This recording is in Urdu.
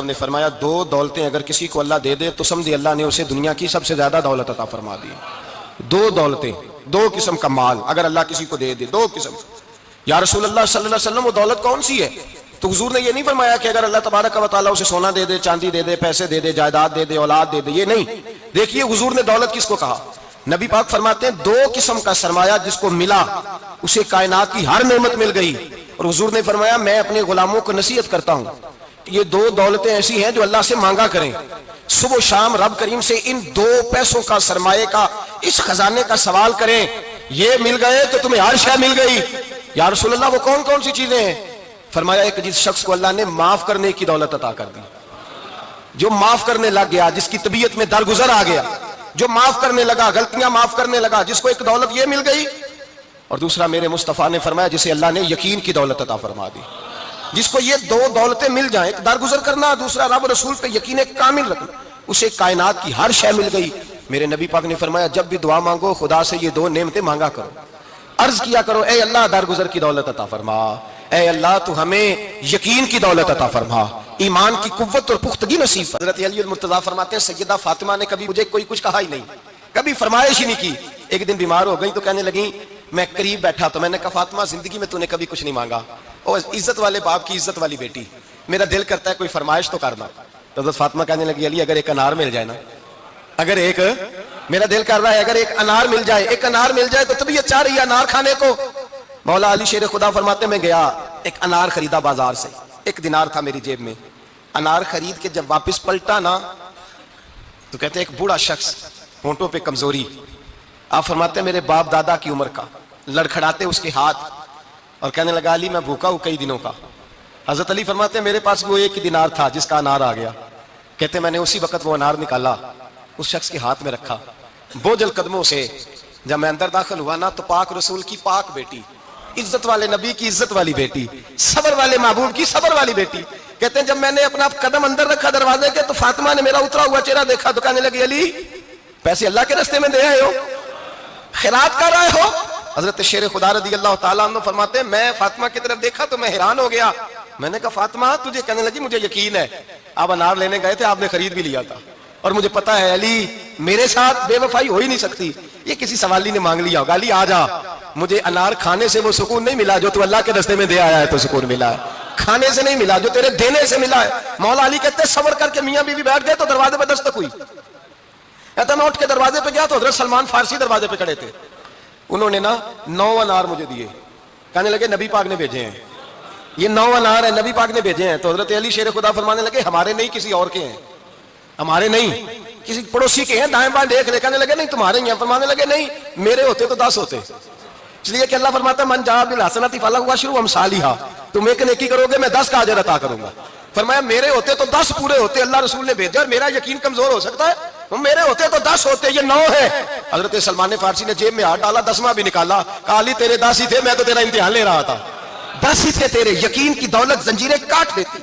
نے فرمایا دو دولتیں اگر کسی کو اللہ دے دے تو سمجھے اللہ نے اسے دنیا کی سب سے زیادہ دولت عطا فرما دی. دو دولتیں، دو قسم کا مال اگر اللہ کسی کو دے دے، دو قسم. یا رسول اللہ صلی اللہ علیہ وسلم وہ دولت کون سی ہے؟ تو حضور نے یہ نہیں فرمایا کہ اگر اللہ تبارک و تعالیٰ اسے سونا دے دے، چاندی دے دے، پیسے دے دے، جائیداد دے دے، اولاد دے دے، یہ نہیں. دیکھیے حضور نے دولت کس کو کہا. نبی پاک فرماتے ہیں دو قسم کا سرمایہ جس کو ملا اسے کائنات کی ہر نعمت مل گئی. اور حضور نے فرمایا میں اپنے غلاموں کو نصیحت کرتا ہوں یہ دو دولتیں ایسی ہیں جو اللہ سے مانگا کریں. صبح و شام رب کریم سے ان دو پیسوں کا سرمایے کا اس خزانے کا سوال کریں. یہ مل گئے تو تمہیں ہر شے مل گئی. یا رسول اللہ وہ کون کون سی چیزیں ہیں؟ فرمایا ایک جس شخص کو اللہ نے معاف کرنے کی دولت عطا کر دی، جو معاف کرنے لگ گیا، جس کی طبیعت میں درگزر آ گیا، جو معاف کرنے لگا، غلطیاں معاف کرنے لگا، جس کو ایک دولت یہ مل گئی. اور دوسرا میرے مصطفیٰ نے فرمایا جسے اللہ نے یقین کی دولت عطا فرما دی. جس کو یہ دو دولتیں مل جائیں، ایک درگزر کرنا، دوسرا رب رسول پہ یقین کامل رکھنا، اسے کائنات کی ہر شے مل گئی. میرے نبی پاک نے فرمایا جب بھی دعا مانگو خدا سے یہ دو نعمتیں مانگا کرو، عرض کیا کرو اے اللہ درگزر کی دولت عطا فرما، اے اللہ تو ہمیں یقین کی دولت عطا فرما، ایمان کی قوت اور پختگی نصیب فرما. حضرت علی المرتضیٰ فرماتے ہیں سیدہ فاطمہ نے کبھی مجھے کوئی کچھ کہا ہی نہیں، کبھی فرمائش ہی نہیں کی. ایک دن بیمار ہو گئی تو کہنے لگی، میں قریب بیٹھا تو میں نے کہا فاطمہ زندگی میں تو نے کبھی کچھ نہیں مانگا، اور عزت والے باپ کی عزت والی بیٹی، میرا دل کرتا ہے کوئی فرمائش تو کرنا. تو حضرت فاطمہ کہنے لگی علی اگر ایک انار مل جائے نا، اگر ایک، میرا دل کر رہا ہے اگر ایک انار مل جائے، ایک انار مل جائے تو طبیعت چاہ رہی ہے انار کھانے کو. مولا علی شیر خدا فرماتے میں گیا ایک انار خریدا بازار سے، 1 دینار تھا میری جیب میں. انار خرید کے جب واپس پلٹا نا تو کہتے ایک بوڑھا شخص، ہونٹوں پہ کمزوری، آپ فرماتے ہیں میرے باپ دادا کی عمر کا، لڑکھڑاتے اس کے ہاتھ اور کہنے لگا علی میں بھوکا ہوں کئی دنوں کا. حضرت علی فرماتے ہیں میرے پاس وہ 1 دینار تھا جس کا انار آ گیا. کہتے میں نے اسی وقت وہ انار نکالا، اس شخص کے ہاتھ میں رکھا، بوجھل قدموں سے جب میں اندر داخل ہوا نا تو پاک رسول کی پاک بیٹی، عزت والے نبی کی عزت والی بیٹی، صبر والے محبوب کی صبر والی بیٹی. کہتے ہیں جب میں نے اپنا قدم اندر رکھا دروازے کے تو فاطمہ نے میرا اترا ہوا چہرہ دیکھا تو کہنے لگی علی پیسے اللہ کے راستے میں دے آئے ہو، خیرات کر رہے ہو. حضرت شیر خدا رضی اللہ تعالیٰ عنہ فرماتے ہیں میں فاطمہ کی طرف دیکھا تو میں حیران ہو گیا. میں نے کہا فاطمہ تجھے؟ کہنے لگی مجھے یقین ہے آپ انار لینے گئے تھے، آپ نے خرید بھی لیا تھا، اور مجھے پتا ہے علی میرے ساتھ بے وفائی ہو ہی نہیں سکتی. یہ کسی سوالی نے مانگ لیا ہوگا، علی آ جا، مجھے انار کھانے سے وہ سکون نہیں ملا جو تو اللہ کے راستے میں دے آیا ہے تو سکون ملا ہے، کھانے سے نہیں ملا جو تیرے دینے سے ملا ہے. مولا علی کہتے ہیں صبر کر کے میاں بیوی بیٹھ گئے تو دروازے پہ دستک ہوئی. کہتا میں اٹھ کے دروازے پہ گیا تو حضرت سلمان فارسی دروازے پہ کھڑے تھے. انہوں نے نا 9 انار مجھے دیے، کہنے لگے نبی پاک نے بھیجے ہیں، یہ 9 انار ہیں نبی پاک نے بھیجے ہیں. تو حضرت علی شیر خدا فرمانے لگے ہمارے نہیں کسی اور کے ہیں، ہمارے نہیں کسی پڑوسی کے ہیں، دائیں بائیں دیکھ لے. کہنے لگے نہیں تمہارے ہی ہیں. فرمانے لگے نہیں میرے ہوتے تو 10 ہوتے. اس لیے کہ اللہ فرماتا ہے من جاء بالحسنۃ فلہ عشر امثالھا، تم ایک نیکی کرو گے میں 10 کا اجر عطا کروں گا. فرمایا میرے ہوتے تو 10 پورے ہوتے، اللہ رسول نے بھیجا، میرا یقین کمزور ہو سکتا ہے، میرے ہوتے تو 10 ہوتے، یہ 9 ہے. حضرت سلمان فارسی نے جیب میں ہاتھ ڈالا، 10واں بھی نکالا، کہا علی تیرے 10 ہی تھے، میں تو تیرا امتحان لے رہا تھا. 10 ہی تھے تیرے، یقین کی دولت زنجیریں کاٹ دیتی.